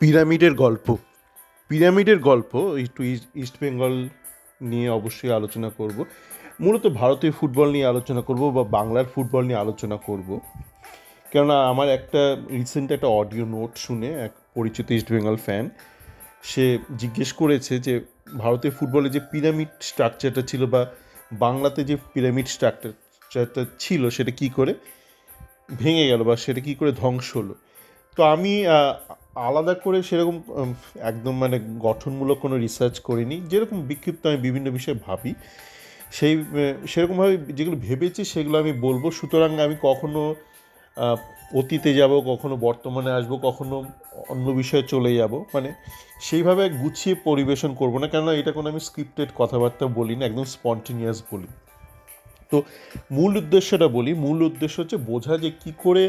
পিরামিডের গল্প পিরামিডের গল্প একটু ইস্ট বেঙ্গল নিয়ে অবশ্যই আলোচনা করব। মূলত ভারতীয় ফুটবল নিয়ে আলোচনা করব বা বাংলার ফুটবল নিয়ে আলোচনা করব। কেননা আমার রিসেন্ট একটা অডিও নোট শুনে এক পরিচিত ইস্ট বেঙ্গল ফ্যান সে জিজ্ঞেস করেছে যে ভারতীয় ফুটবলে যে পিরামিড স্ট্রাকচারটা ছিল বা বাংলাতে যে পিরামিড স্ট্রাকচারটা ছিল সেটা কী করে ভেঙে গেল বা সেটা কী করে ধ্বংস হলো। তো আমি আলাদা করে সেরকম একদম গঠনমূলক কোনো রিসার্চ করিনি। যেরকম বিক্ষিপ্ত আমি বিভিন্ন বিষয়ে ভাবি সেরকমভাবে যেগুলো ভেবেছি সেগুলো আমি বলবো। সুতরাং আমি কখনো অতীতে যাব, কখনো বর্তমানে আসবো, কখনো অন্য বিষয়ে চলে যাব, সেইভাবে গুছিয়ে পরিবেশন করব না, কেননা এটা কোনো আমি স্ক্রিপ্টেড কথাবার্তা বলি না, একদম স্পন্টেনিয়াস বলি। তো মূল উদ্দেশ্য হচ্ছে বোঝা যে কী করে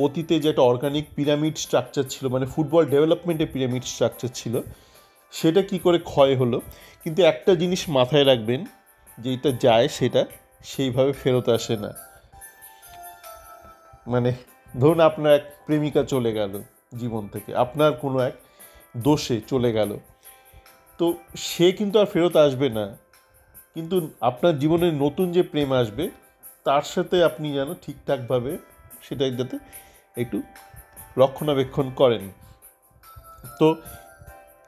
অতীতে যে একটা অর্গানিক পিরামিড স্ট্রাকচার ছিল, ফুটবল ডেভেলপমেন্টে পিরামিড স্ট্রাকচার ছিল, সেটা কি করে ক্ষয় হলো। কিন্তু একটা জিনিস মাথায় রাখবেন, যেটা যায় সেটা সেইভাবে ফেরত আসে না। ধরুন আপনার এক প্রেমিকা চলে গেল জীবন থেকে, আপনার কোনো এক দোষে চলে গেল, তো সে কিন্তু আর ফেরত আসবে না। কিন্তু আপনার জীবনে নতুন যে প্রেম আসবে তার সাথে আপনি যেন ঠিকঠাকভাবে সেটা যাতে একটু রক্ষণাবেক্ষণ করেন। তো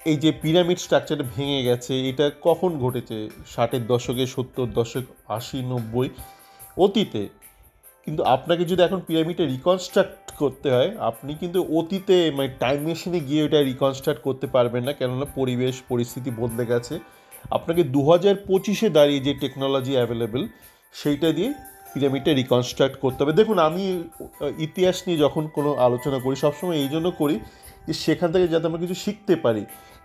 এই যে পিরামিড স্ট্রাকচারটা ভেঙে গেছে, এটা কখন ঘটেছে? 60-এর দশকে, 70-এর দশক, 80-90 অতীতে। কিন্তু আপনাকে যদি এখন পিরামিডটা রিকনস্ট্রাক্ট করতে হয়, আপনি কিন্তু অতীতে টাইম মেশিনে গিয়ে ওটা রিকনস্ট্রাক্ট করতে পারবেন না, কেননা পরিবেশ পরিস্থিতি বদলে গেছে। আপনাকে 2025-এ দাঁড়িয়ে যে টেকনোলজি অ্যাভেলেবেল সেইটা দিয়ে পিরামিডটা রিকনস্ট্রাক্ট করতে হবে। দেখুন, আমি ইতিহাস নিয়ে যখন কোনো আলোচনা করি সবসময় এই জন্য করি যে সেখান থেকে যাতে আমরা কিছু শিখতে পারি।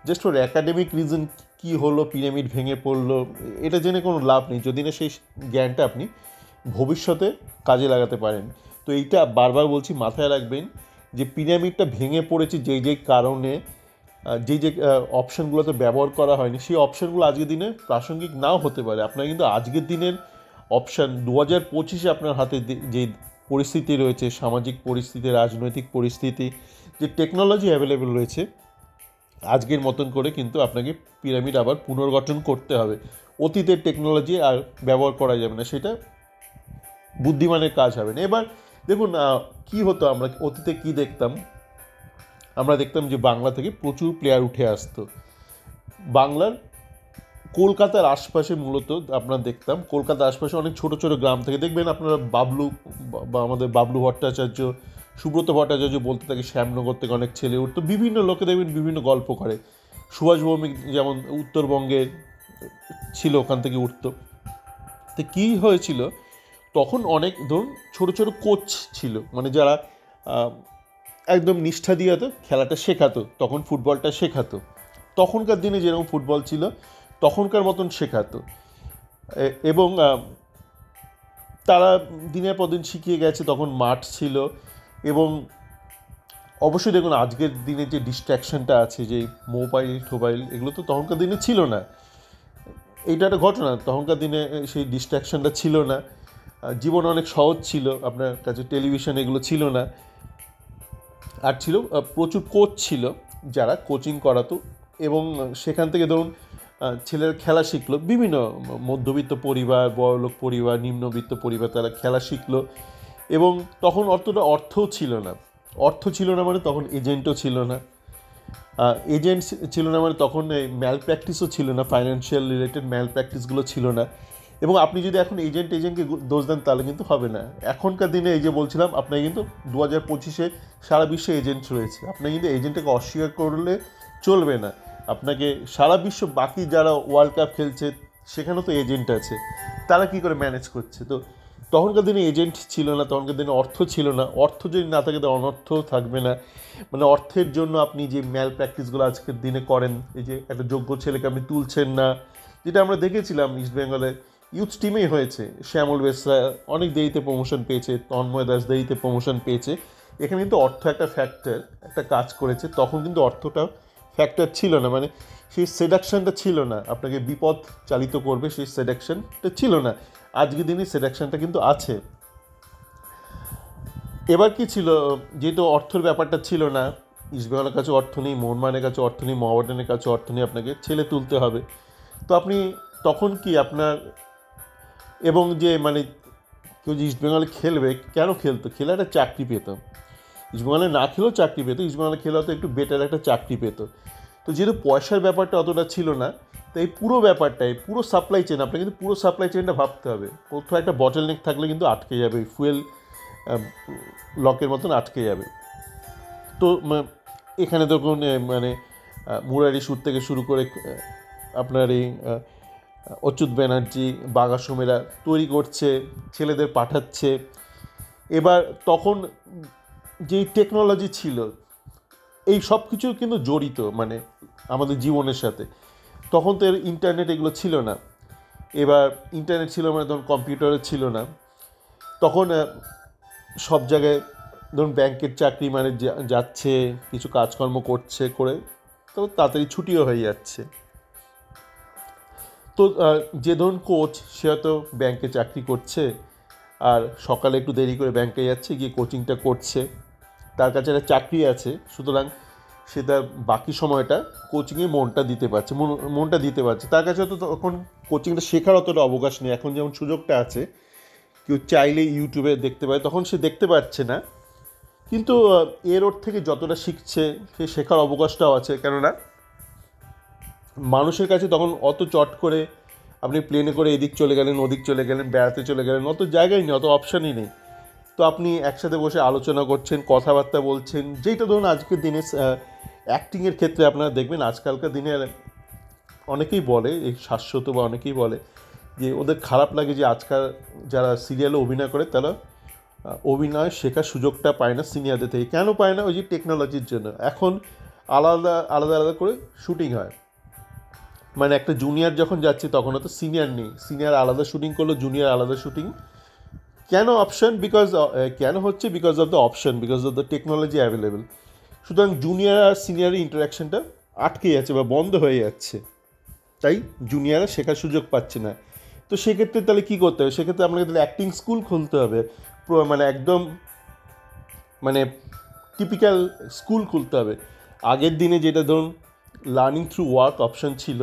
জাস্ট ওর অ্যাকাডেমিক রিজন কী হলো, পিরামিড ভেঙে পড়লো, এটা জেনে কোনো লাভ নেই যদি না সেই জ্ঞানটা আপনি ভবিষ্যতে কাজে লাগাতে পারেন। তো এইটা বারবার বলছি, মাথায় রাখবেন যে পিরামিডটা ভেঙে পড়েছে যেই কারণে, যে অপশানগুলোতে ব্যবহার করা হয়নি, সেই অপশানগুলো আজকের দিনে প্রাসঙ্গিক নাও হতে পারে। আপনার কিন্তু আজকের দিনের অপশান 2025-এ আপনার হাতে যে পরিস্থিতি রয়েছে, সামাজিক পরিস্থিতি, রাজনৈতিক পরিস্থিতি, যে টেকনোলজি অ্যাভেলেবেল রয়েছে, আজকের মতন করে কিন্তু আপনাকে পিরামিড আবার পুনর্গঠন করতে হবে। অতীতের টেকনোলজি আর ব্যবহার করা যাবে না, সেটা বুদ্ধিমানের কাজ হবে না। এবার দেখুন কি হতো, আমরা অতীতে কি দেখতাম, আমরা দেখতাম যে বাংলা থেকে প্রচুর প্লেয়ার উঠে আসতো। বাংলার কলকাতার আশপাশে মূলত আপনারা দেখতাম, কলকাতার আশপাশে অনেক ছোট ছোট গ্রাম থেকে দেখবেন আপনারা আমাদের বাবলু ভট্টাচার্য, সুব্রত ভট্টাচার্য বলতে থাকে শ্যামনগর থেকে অনেক ছেলে উঠতো। বিভিন্ন লোকে দেখবেন বিভিন্ন গল্প করে। সুভাষ ভৌমিক যেমন উত্তরবঙ্গের ছিল, ওখান থেকে উঠতো। তো কী হয়েছিল, তখন অনেক ধরুন ছোট ছোট কোচ ছিল, যারা একদম নিষ্ঠা দিয়ে খেলাটা শেখাতো, তখন ফুটবলটা শেখাতো। তখনকার দিনে যেরকম ফুটবল ছিল তখনকার মতন শেখাতো, এবং তারা দিনের পর দিন শিখিয়ে গেছে। তখন মাঠ ছিল, এবং অবশ্যই দেখুন আজকের দিনে যে ডিস্ট্র্যাকশনটা আছে, যে মোবাইল এগুলো তো তখনকার দিনে ছিল না। এইটা একটা ঘটনা, তখনকার দিনে সেই ডিস্ট্র্যাকশনটা ছিল না। জীবন অনেক সহজ ছিল, আপনার কাছে টেলিভিশন এগুলো ছিল না। আর ছিল প্রচুর কোচ ছিল যারা কোচিং করাতো, এবং সেখান থেকে ধরুন ছেলেরা খেলা শিখলো। বিভিন্ন মধ্যবিত্ত পরিবার, বড়লোক পরিবার, নিম্নবিত্ত পরিবার, তারা খেলা শিখলো। এবং তখন অর্থও ছিল না। তখন এজেন্টও ছিল না। এজেন্ট ছিল না তখন ম্যাল প্র্যাকটিসও ছিল না, ফাইন্যান্সিয়াল রিলেটেড ম্যাল প্র্যাকটিসগুলো ছিল না। এবং আপনি যদি এখন এজেন্টকে দোষ দেন তাহলে কিন্তু হবে না। এখনকার দিনে এই যে বলছিলাম, আপনার কিন্তু 2025-এ সারা বিশ্বে এজেন্ট রয়েছে। আপনি কিন্তু এজেন্টকে অস্বীকার করলে চলবে না। আপনাকে সারা বিশ্ব বাকি যারা ওয়ার্ল্ড কাপ খেলছে সেখানেও তো এজেন্ট আছে, তারা কি করে ম্যানেজ করছে? তো তখনকার দিনে এজেন্ট ছিল না, তখনকার দিনে অর্থ ছিল না। অর্থ যদি না থাকে তো অনর্থও থাকবে না। অর্থের জন্য আপনি যে ম্যাল প্র্যাকটিসগুলো আজকের দিনে করেন, এই যে একটা যোগ্য ছেলেকে আপনি তুলছেন না, যেটা আমরা দেখেছিলাম ইস্ট বেঙ্গলের ইউথ টিমেই হয়েছে। শ্যামল বেসরা অনেক দেরিতে প্রমোশন পেয়েছে, তন্ময় দাস দেরিতে প্রমোশন পেয়েছে। এখানে কিন্তু অর্থ একটা ফ্যাক্টর, একটা কাজ করেছে। তখন কিন্তু অর্থটা ফ্যাক্টর ছিল না, সেই সেডাকশানটা ছিল না, আপনাকে বিপদ চালিত করবে সেই সেডাকশানটা ছিল না। আজকের দিনে সেডাকশানটা কিন্তু আছে। এবার কি ছিল, যেহেতু অর্থের ব্যাপারটা ছিল না, ইস্টবেঙ্গলের কাছে অর্থ নেই, মোহনবাগানের কাছে অর্থ নেই, মোহামেডানের কাছে অর্থ নেই, আপনাকে ছেলে তুলতে হবে। তো আপনি তখন কি আপনার, এবং যে মানে কেউ যে ইস্টবেঙ্গলে খেলবে, কেন খেলতো? খেলে একটা চাকরি পেত। ইস্টবেঙ্গলে না খেলেও চাকরি পেত, ইস্টবেঙ্গলে খেলে হয়তো একটু বেটার একটা চাকরি পেত। তো যেহেতু পয়সার ব্যাপারটা অতটা ছিল না, তো এই পুরো ব্যাপারটাই, পুরো সাপ্লাই চেন, আপনাকে কিন্তু পুরো সাপ্লাই চেনটা ভাবতে হবে। কোথাও একটা বটলনেক থাকলে কিন্তু আটকে যাবে, ফুয়েল লকের মতন আটকে যাবে। তো এখানে দেখুন মানে মুরারি সুর থেকে শুরু করে আপনার এই অচ্যুত ব্যানার্জি, বাগাসুমেরা তৈরি করছে, ছেলেদের পাঠাচ্ছে। এবার তখন যেই টেকনোলজি ছিল, এই সব কিছু কিন্তু জড়িত মানে আমাদের জীবনের সাথে। তখন তো ইন্টারনেট এগুলো ছিল না। এবার ইন্টারনেট ছিল মানে তখন কম্পিউটারও ছিল না। তখন সব জায়গায় ধরুন ব্যাংকের চাকরি মানে যাচ্ছে, কিছু কাজকর্ম করছে, করে তো তাড়াতাড়ি ছুটিও হয়ে যাচ্ছে। তো যে ধরুন কোচ, সে হয়তো ব্যাংকে চাকরি করছে, আর সকালে একটু দেরি করে ব্যাংকে যাচ্ছে, গিয়ে কোচিংটা করছে, তার কাছে একটা চাকরি আছে, সুতরাং সে তার বাকি সময়টা কোচিংয়ে মনটা দিতে পারছে। তার কাছে হয়তো তখন কোচিংটা শেখার অতটা অবকাশ নেই। এখন যেমন সুযোগটা আছে, কেউ চাইলে ইউটিউবে দেখতে পায়, তখন সে দেখতে পাচ্ছে না। কিন্তু এর ওর থেকে যতটা শিখছে, সে শেখার অবকাশটাও আছে। কেননা মানুষের কাছে তখন অত চট করে আপনি প্লেনে করে এদিক চলে গেলেন, ওদিক চলে গেলেন, বেড়াতে চলে গেলেন, অত জায়গাই নেই, অত অপশানই নেই। তো আপনি একসাথে বসে আলোচনা করছেন, কথাবার্তা বলছেন, যেইটা ধরুন আজকের দিনে অ্যাক্টিংয়ের ক্ষেত্রে আপনারা দেখবেন, আজকালকার দিনে অনেকেই বলে, এই শাশ্বত বা অনেকেই বলে যে ওদের খারাপ লাগে যে আজকাল যারা সিরিয়ালে অভিনয় করে, তারা অভিনয় শেখার সুযোগটা পায় না সিনিয়রদের থেকে। কেন পায় না? ওই যে টেকনোলজির জন্য। এখন আলাদা আলাদা আলাদা করে শুটিং হয়, মানে একটা জুনিয়র যখন যাচ্ছে তখন হয়তো সিনিয়র নেই, সিনিয়র আলাদা শুটিং করলো, জুনিয়র আলাদা শুটিং। কেন অপশন? কেন হচ্ছে? Because of the option, because of the technology available. সুতরাং জুনিয়র আর সিনিয়রের ইন্টারাকশানটা আটকে যাচ্ছে বা বন্ধ হয়ে যাচ্ছে, তাই জুনিয়ররা শেখার সুযোগ পাচ্ছে না। তো সেক্ষেত্রে তাহলে কী করতে হবে? সেক্ষেত্রে আপনাকে তাহলে অ্যাক্টিং স্কুল খুলতে হবে, মানে একদম মানে টিপিক্যাল স্কুল খুলতে হবে। আগের দিনে যেটা ধরুন লার্নিং থ্রু ওয়ার্ক অপশন ছিল,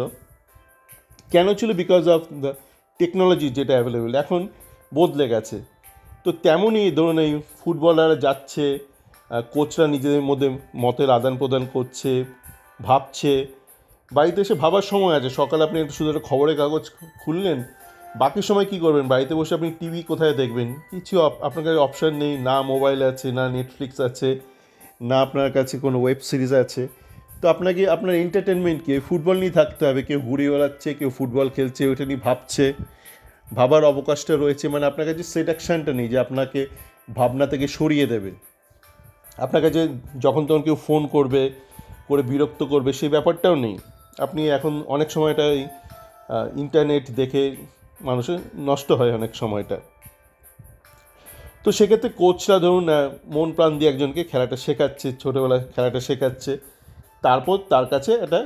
কেন ছিল? বিকজ অফ দ্য টেকনোলজি যেটা অ্যাভেলেবেল, এখন বদলে গেছে। তো তেমনই ধরুন এই ফুটবলাররা যাচ্ছে, কোচরা নিজেদের মধ্যে মতের আদান প্রদান করছে, ভাবছে। বাড়িতে এসে ভাবার সময় আছে, সকালে আপনি একটু শুধু একটা খবরের কাগজ খুললেন, বাকি সময় কী করবেন? বাড়িতে বসে আপনি টিভি কোথায় দেখবেন? কিছু আপনার কাছে অপশান নেই, না মোবাইল আছে, না নেটফ্লিক্স আছে, না আপনার কাছে কোনো ওয়েব সিরিজ আছে। তো আপনাকে আপনার এন্টারটেনমেন্ট কি? ফুটবল নিয়ে থাকতে হবে। কেউ ঘুরে বেড়াচ্ছে, কেউ ফুটবল খেলছে, ওইটা নিয়ে ভাবছে, ভাবার অবকাশটা রয়েছে। মানে আপনার কাছে সেডাকশানটা নেই যে আপনাকে ভাবনা থেকে সরিয়ে দেবে। আপনার কাছে যখন তখন কেউ ফোন করবে, করে বিরক্ত করবে, সেই ব্যাপারটাও নেই। আপনি এখন অনেক সময়টাই ইন্টারনেট দেখে মানুষের নষ্ট হয় অনেক সময়টা। তো সেক্ষেত্রে কোচরা ধরুন মন প্রাণ দিয়ে একজনকে খেলাটা শেখাচ্ছে, ছোটোবেলায় খেলাটা শেখাচ্ছে, তারপর তার কাছে একটা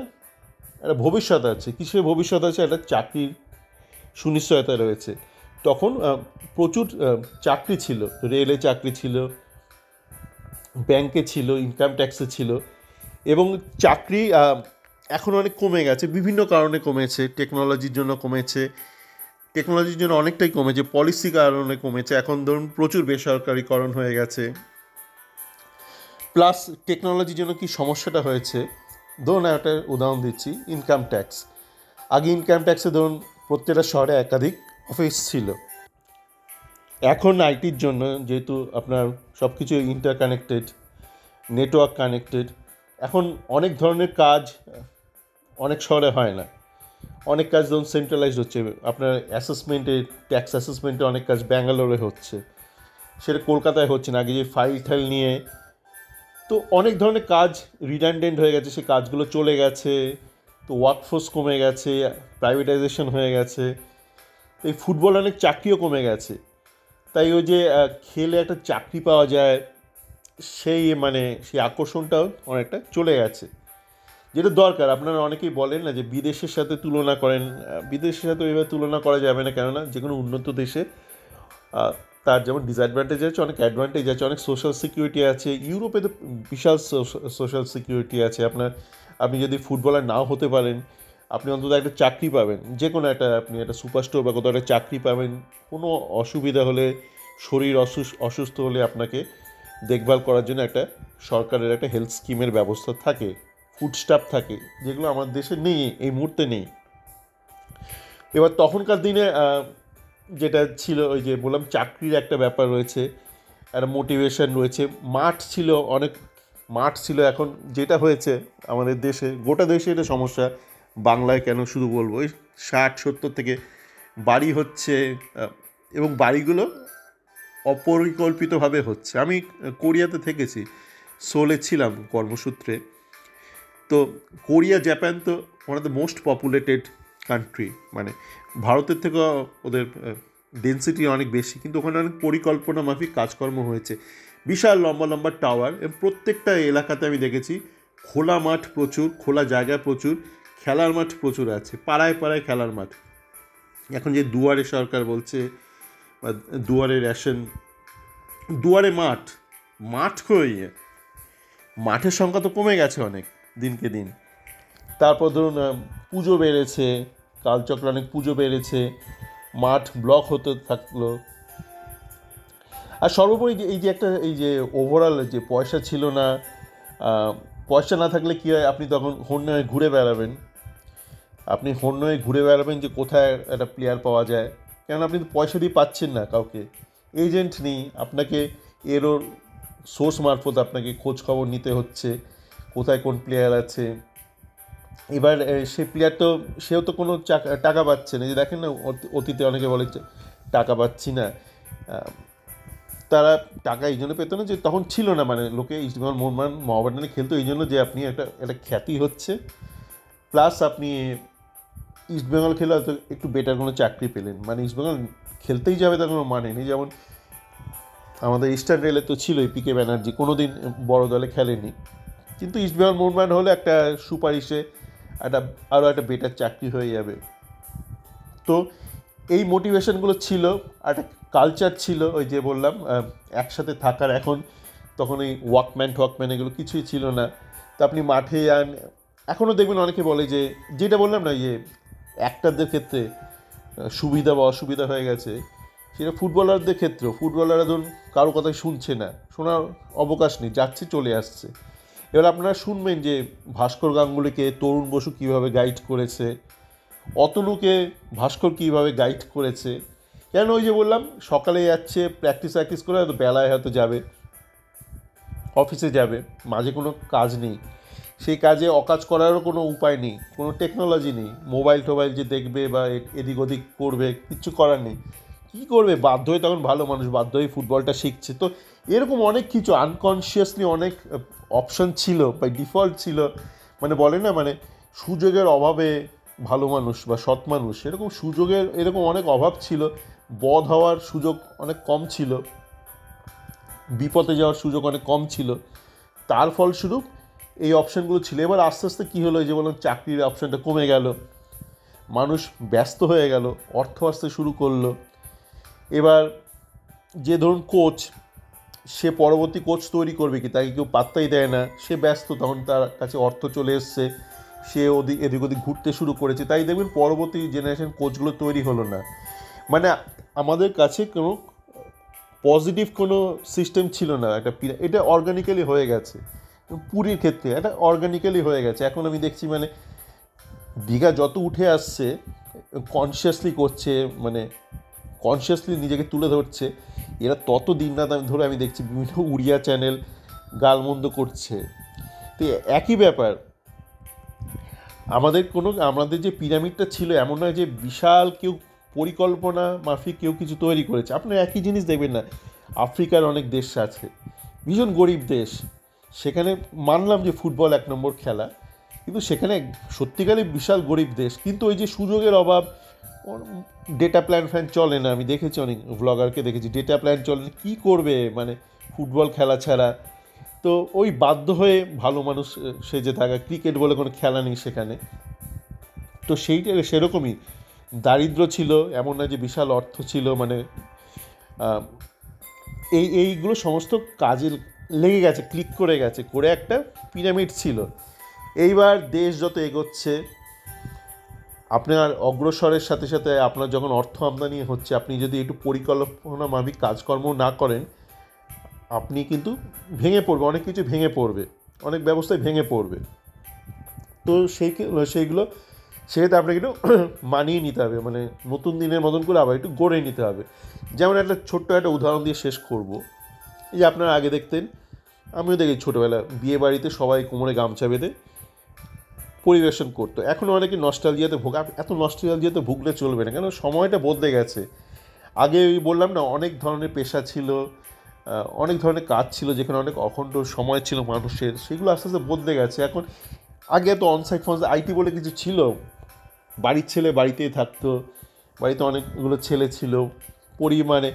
ভবিষ্যৎ আছে। কিসের ভবিষ্যৎ আছে? একটা চাকরির সুনিশ্চয়তা রয়েছে। তখন প্রচুর চাকরি ছিল, রেলে চাকরি ছিল, ব্যাংকে ছিল, ইনকাম ট্যাক্সে ছিল। এবং চাকরি এখন অনেক কমে গেছে, বিভিন্ন কারণে কমেছে। টেকনোলজির জন্য কমেছে, টেকনোলজির জন্য অনেকটাই কমেছে, পলিসি কারণে কমেছে। এখন ধরুন প্রচুর বেসরকারিকরণ হয়ে গেছে। প্লাস টেকনোলজির জন্য কি সমস্যাটা হয়েছে, ধরুন একটা উদাহরণ দিচ্ছি, ইনকাম ট্যাক্স। আগে ইনকাম ট্যাক্সে ধরুন প্রত্যেকটা শহরে একাধিক অফিস ছিল। এখন আইটির জন্য যেহেতু আপনার সব কিছু ইন্টারকানেক্টেড, নেটওয়ার্ক কানেক্টেড, এখন অনেক ধরনের কাজ অনেক শহরে হয় না। অনেক কাজ ধরুন সেন্ট্রালাইজড হচ্ছে। আপনার অ্যাসেসমেন্টে, ট্যাক্স অ্যাসেসমেন্টে অনেক কাজ ব্যাঙ্গালোরে হচ্ছে, সেটা কলকাতায় হচ্ছে না। আগে যে ফাইল নিয়ে, তো অনেক ধরনের কাজ রিডান্ডেন্ট হয়ে গেছে, সেই কাজগুলো চলে গেছে। তো ওয়ার্কফোর্স কমে গেছে, প্রাইভেটাইজেশন হয়ে গেছে। এই ফুটবল অনেক চাকরিও কমে গেছে। তাই ওই যে খেলে একটা চাকরি পাওয়া যায়, সেই আকর্ষণটাও অনেকটা চলে গেছে, যেটা দরকার। আপনারা অনেকেই বলেন না যে বিদেশের সাথে তুলনা করেন, বিদেশের সাথে ওইভাবে তুলনা করা যাবে না। কেননা যে কোনো উন্নত দেশে তার যেমন ডিসঅ্যাডভান্টেজ আছে, অনেক অ্যাডভান্টেজ আছে, অনেক সোশ্যাল সিকিউরিটি আছে। ইউরোপে তো বিশাল সোশ্যাল সিকিউরিটি আছে। আপনি যদি ফুটবলার নাও হতে পারেন, আপনি অন্তত একটা চাকরি পাবেন, যে কোনো একটা, আপনি একটা সুপারস্টোর বা কোথাও একটা চাকরি পাবেন। কোনো অসুবিধা হলে, শরীর অসুস্থ হলে আপনাকে দেখভাল করার জন্য একটা সরকারের একটা হেলথ স্কিমের ব্যবস্থা থাকে, ফুড স্টাফ থাকে, যেগুলো আমার দেশে নেই, এই মুহূর্তে নেই। এবার তখনকার দিনে যেটা ছিল, ওই যে বললাম চাকরির একটা ব্যাপার রয়েছে, একটা মোটিভেশন রয়েছে, মাঠ ছিল, অনেক মাঠ ছিল। এখন যেটা হয়েছে আমাদের দেশে, গোটা দেশে এটা সমস্যা, বাংলায় কেন শুধু বলবো, ওই 60-70 থেকে বাড়ি হচ্ছে, এবং বাড়িগুলো অপরিকল্পিতভাবে হচ্ছে। আমি কোরিয়াতে থেকেছি, সোলে ছিলাম কর্মসূত্রে। তো কোরিয়া, জাপান তো one of the most populated country, মানে ভারতের থেকে ওদের ডেন্সিটি অনেক বেশি, কিন্তু ওখানে অনেক পরিকল্পনা মাফিক কাজকর্ম হয়েছে। বিশাল লম্বা লম্বা টাওয়ার, এবং প্রত্যেকটা এলাকাতে আমি দেখেছি খোলা মাঠ প্রচুর, খোলা জায়গা প্রচুর, খেলার মাঠ প্রচুর আছে, পাড়ায় পাড়ায় খেলার মাঠ। এখন যে দুয়ারে সরকার বলছে, বা দুয়ারে রেশন, দুয়ারে মাঠ, মাঠ কই, মাঠের সংখ্যা তো কমে গেছে অনেক দিনকে দিন। তারপর ধরুন পুজো বেড়েছে, কালচক্রে অনেক পুজো বেড়েছে, মাঠ ব্লক হতে থাকলো। আর সর্বোপরি এই যে একটা, এই যে ওভারঅল যে পয়সা ছিল না, পয়সা না থাকলে কী হয়, আপনি তখন হন্যে ঘুরে বেড়াবেন, যে কোথায় একটা প্লেয়ার পাওয়া যায়, কেন আপনি তো পয়সা দিয়ে পাচ্ছেন না কাউকে, এজেন্ট নেই, আপনাকে এরও সোর্স মারফত আপনাকে খোঁজ খবর নিতে হচ্ছে কোথায় কোন প্লেয়ার আছে। এবার সে প্লেয়ার তো, সেও তো কোনো টাকা পাচ্ছে না, যে দেখেন না অতীতে অনেকে বলে টাকা পাচ্ছি না, তারা টাকা এই জন্য পেত না যে তখন ছিল না, মানে লোকে ইস্টবেঙ্গল মোহামেডানে খেলতো এই জন্য যে আপনি একটা খ্যাতি হচ্ছে, প্লাস আপনি ইস্টবেঙ্গল খেলে হয়তো একটু বেটার কোনো চাকরি পেলেন, মানে ইস্টবেঙ্গল খেলতেই যাবে তার কোনো মানে নেই। যেমন আমাদের ইস্টার্ন রেলে তো ছিলই পিকে ব্যানার্জি, কোনো দিন বড়ো দলে খেলেনি, কিন্তু ইস্টবেঙ্গল মোহামেডান হলে একটা সুপারিশে আরও একটা বেটার চাকরি হয়ে যাবে। তো এই মোটিভেশনগুলো ছিল, একটা কালচার ছিল, ওই যে বললাম একসাথে থাকার। তখন এই ওয়াকম্যান এগুলো কিছুই ছিল না। তো আপনি মাঠে যান, এখনও দেখবেন অনেকে বলে যে, যেটা বললাম না, যে অ্যাক্টরদের ক্ষেত্রে সুবিধা বা অসুবিধা হয়ে গেছে, সেটা ফুটবলারদের ক্ষেত্রেও। ফুটবলাররা ধরুন কারো কথাই শুনছে না, শোনার অবকাশ নেই, যাচ্ছে চলে আসছে। এবার আপনারা শুনবেন যে ভাস্কর গাঙ্গুলিকে তরুণ বসু কীভাবে গাইড করেছে, অতনুকে ভাস্কর কীভাবে গাইড করেছে। কেন, ওই যে বললাম সকালে যাচ্ছে প্র্যাকটিস করে, হয়তো বেলায় হয়তো যাবে অফিসে যাবে, মাঝে কোনো কাজ নেই, সেই কাজে অকাজ করারও কোনো উপায় নেই, কোনো টেকনোলজি নেই, মোবাইল টোবাইল যে দেখবে বা এদিক ওদিক করবে, কিচ্ছু করার নেই। কী করবে, বাধ্য হয়ে, তখন ভালো মানুষ বাধ্য হয়ে ফুটবলটা শিখছে। তো এরকম অনেক কিছু আনকনসিয়াসলি অনেক অপশন ছিল, বা ডিফল্ট ছিল, মানে বলে না, মানে সুযোগের অভাবে ভালো মানুষ বা সৎ মানুষ, এরকম সুযোগের এরকম অনেক অভাব ছিল, বধ হওয়ার সুযোগ অনেক কম ছিল, বিপদে যাওয়ার সুযোগ অনেক কম ছিল, তার ফলস্বরূপ এই অপশানগুলো ছিল। এবার আস্তে আস্তে কী হলো, যে বললাম চাকরির অপশানটা কমে গেল, মানুষ ব্যস্ত হয়ে গেল, অর্থ আসতে শুরু করলো। এবার যে ধরুন কোচ, সে পরবর্তী কোচ তৈরি করবে কি, তাকে কেউ পাত্তাই দেয় না, সে ব্যস্ত, তখন তার কাছে অর্থ চলে এসছে, সে এদিক ওদিক ঘুরতে শুরু করেছে, তাই দেখবেন পরবর্তী জেনারেশন কোচগুলো তৈরি হলো না। মানে আমাদের কাছে কোনো পজিটিভ কোনো সিস্টেম ছিল না, এটা অর্গানিক্যালি হয়ে গেছে। পুরীর ক্ষেত্রে এটা অর্গানিক্যালি হয়ে গেছে। এখন আমি দেখছি মানে দীঘা যত উঠে আসছে, কনসিয়াসলি করছে, মানে কনসিয়াসলি নিজেকে তুলে ধরছে, এরা তত দিন রাত ধরে আমি দেখছি বিভিন্ন উড়িয়া চ্যানেল গালমন্দ করছে। তো একই ব্যাপার, আমাদের যে পিরামিডটা ছিল, এমন নয় যে বিশাল কেউ পরিকল্পনা মাফিক কেউ কিছু তৈরি করেছে। আপনার একই জিনিস দেখবেন না, আফ্রিকার অনেক দেশ আছে, ভীষণ গরিব দেশ, সেখানে মানলাম যে ফুটবল 1 নম্বর খেলা, কিন্তু সেখানে সত্যিকারই বিশাল গরিব দেশ, কিন্তু ওই যে সুযোগের অভাব, ডেটা প্ল্যান চলে না। আমি দেখেছি অনেক ভ্লগারকে দেখেছি, ডেটা প্ল্যান চলে না, কী করবে মানে ফুটবল খেলা ছাড়া। তো ওই বাধ্য হয়ে ভালো মানুষ সেজে থাকা, ক্রিকেট বলে কোনো খেলা নেই সেখানে। তো সেরকমই দারিদ্র ছিল, এমন না যে বিশাল অর্থ ছিল, মানে এইগুলো সমস্ত কাজে লেগে গেছে, ক্লিক করে গেছে, করে একটা পিরামিড ছিল। এইবার দেশ যত এগোচ্ছে, আপনার অগ্রসরের সাথে সাথে আপনার যখন অর্থ আমদানি হচ্ছে, আপনি যদি একটু পরিকল্পনা মাফিক কাজকর্ম না করেন, আপনি কিন্তু ভেঙে পড়বে, অনেক কিছু ভেঙে পড়বে, অনেক ব্যবস্থায় ভেঙে পড়বে। তো সেইগুলো সেক্ষেত্রে আপনাকে একটু মানিয়ে নিতে হবে, মানে নতুন দিনের মতন করে আবার একটু গড়ে নিতে হবে। যেমন একটা ছোট্ট একটা উদাহরণ দিয়ে শেষ করব। এই যে আপনারা আগে দেখতেন, আমিও দেখি ছোটোবেলা বিয়ে বাড়িতে সবাই কোমরে গামছা বেঁধে পরিবেশন করতো। এখনও অনেকে নস্টালজিয়াতে এত নস্টালজিয়াতে ভুগলে চলবে না, কেন সময়টা বদলে গেছে। আগে ওই বললাম না, অনেক ধরনের পেশা ছিল, অনেক ধরনের কাজ ছিল, যেখানে অনেক অখণ্ড সময় ছিল মানুষের, সেগুলো আস্তে আস্তে বদলে গেছে। এখন আগে তো অনসাইট ফনসাইট আইটি বলে কিছু ছিল, বাড়ির ছেলে বাড়িতেই থাকতো, বাড়িতে অনেকগুলো ছেলে ছিল, পরিমাণে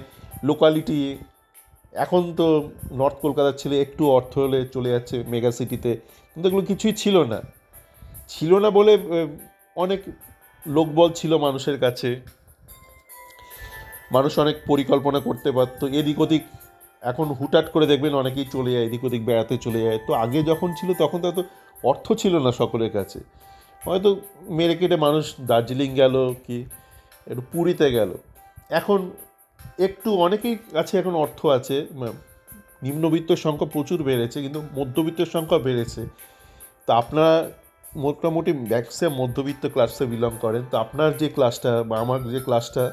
লোকালিটি। এখন তো নর্থ কলকাতার ছেলে একটু অর্থ হলে চলে যাচ্ছে মেগা সিটিতে, কিন্তু এগুলো কিছুই ছিল না বলে অনেক লোকবল ছিল মানুষের কাছে, মানুষ অনেক পরিকল্পনা করতে পারত এদিক ওদিক। এখন হুটহাট করে দেখবেন অনেকেই চলে যায় এদিক ওদিক, বেড়াতে চলে যায়। তো আগে যখন ছিল তখন তো এত অর্থ ছিল না সকলের কাছে, হয়তো মেরে কেটে মানুষ দার্জিলিং গেল কি একটু পুরীতে গেল। এখন একটু অনেকেই কাছে এখন অর্থ আছে, নিম্নবিত্তের সংখ্যা প্রচুর বেড়েছে, কিন্তু মধ্যবিত্তের সংখ্যা বেড়েছে। তো আপনারা মোটামুটি ম্যাক্সিমাম মধ্যবিত্ত ক্লাসে বিলং করেন, তো আপনার যে ক্লাসটা বা আমার যে ক্লাসটা,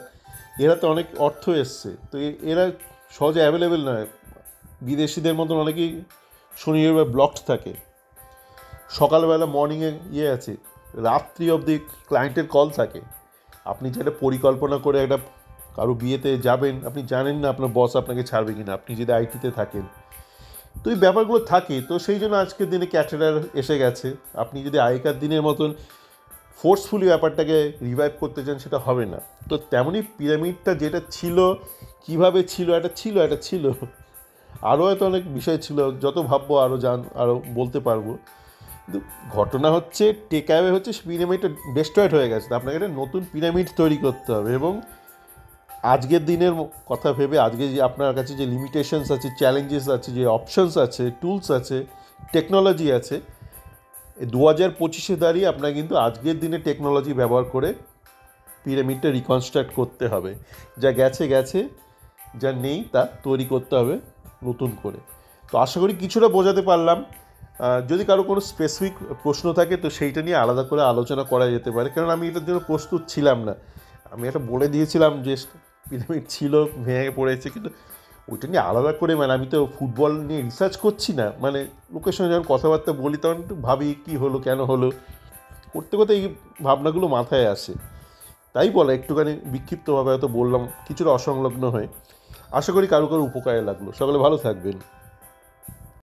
এরা তো অনেক অর্থ এসছে, তো এরা সহজে অ্যাভেলেবেল নয়। বিদেশিদের মতন অনেকেই শনি রবিবার ব্লকড থাকে, সকালবেলা মর্নিংয়ে আছে, রাত্রি অবধি ক্লায়েন্টের কল থাকে। আপনি যেটা পরিকল্পনা করে একটা কারো বিয়েতে যাবেন, আপনি জানেন না আপনার বস আপনাকে ছাড়বে কিনা, আপনি যদি আইটিতে থাকেন। তো এই ব্যাপারগুলো থাকে। তো সেই জন্য আজকের দিনে ক্যাটারার এসে গেছে। আপনি যদি আগেকার দিনের মতন ফোর্সফুলি ব্যাপারটাকে রিভাইভ করতে চান, সেটা হবে না। তো তেমনই পিরামিডটা যেটা ছিল, কিভাবে ছিল, এটা ছিল আরও হয়তো অনেক বিষয় ছিল, যত ভাববো আরও বলতে পারবো। কিন্তু ঘটনা হচ্ছে, টেকঅ্যাওয়ে হচ্ছে পিরামিডটা ডেস্ট্রয়েড হয়ে গেছে। আপনাকে একটা নতুন পিরামিড তৈরি করতে হবে, এবং আজকের দিনের কথা ভেবে, আজকে যে আপনার কাছে যে লিমিটেশনস আছে, চ্যালেঞ্জেস আছে, যে অপশনস আছে, টুলস আছে, টেকনোলজি আছে, 2025-এ দাঁড়িয়ে আপনার কিন্তু আজকের দিনে টেকনোলজি ব্যবহার করে পিরামিডটা রিকনস্ট্রাক্ট করতে হবে। যা গেছে, যা নেই তা তৈরি করতে হবে নতুন করে। তো আশা করি কিছুটা বোঝাতে পারলাম। যদি কারো কোনো স্পেসিফিক প্রশ্ন থাকে, তো সেইটা নিয়ে আলাদা করে আলোচনা করা যেতে পারে, কারণ আমি এটার জন্য প্রস্তুত ছিলাম না। আমি একটা বলে দিয়েছিলাম যে পিরামিড ছিল, ভেঙে পড়েছে, কিন্তু ওইটা নিয়ে আলাদা করে, মানে আমি তো ফুটবল নিয়ে রিসার্চ করছি না, মানে লোকের সঙ্গে যখন কথাবার্তা বলি তখন একটু ভাবি কী হলো, কেন হলো, করতে করতে এই ভাবনাগুলো মাথায় আসে। তাই বলে একটুখানি বিক্ষিপ্তভাবে হয়তো বললাম, কিছুটা অসংলগ্ন হয়ে। আশা করি কারো উপকারে লাগলো। সকলে ভালো থাকবেন।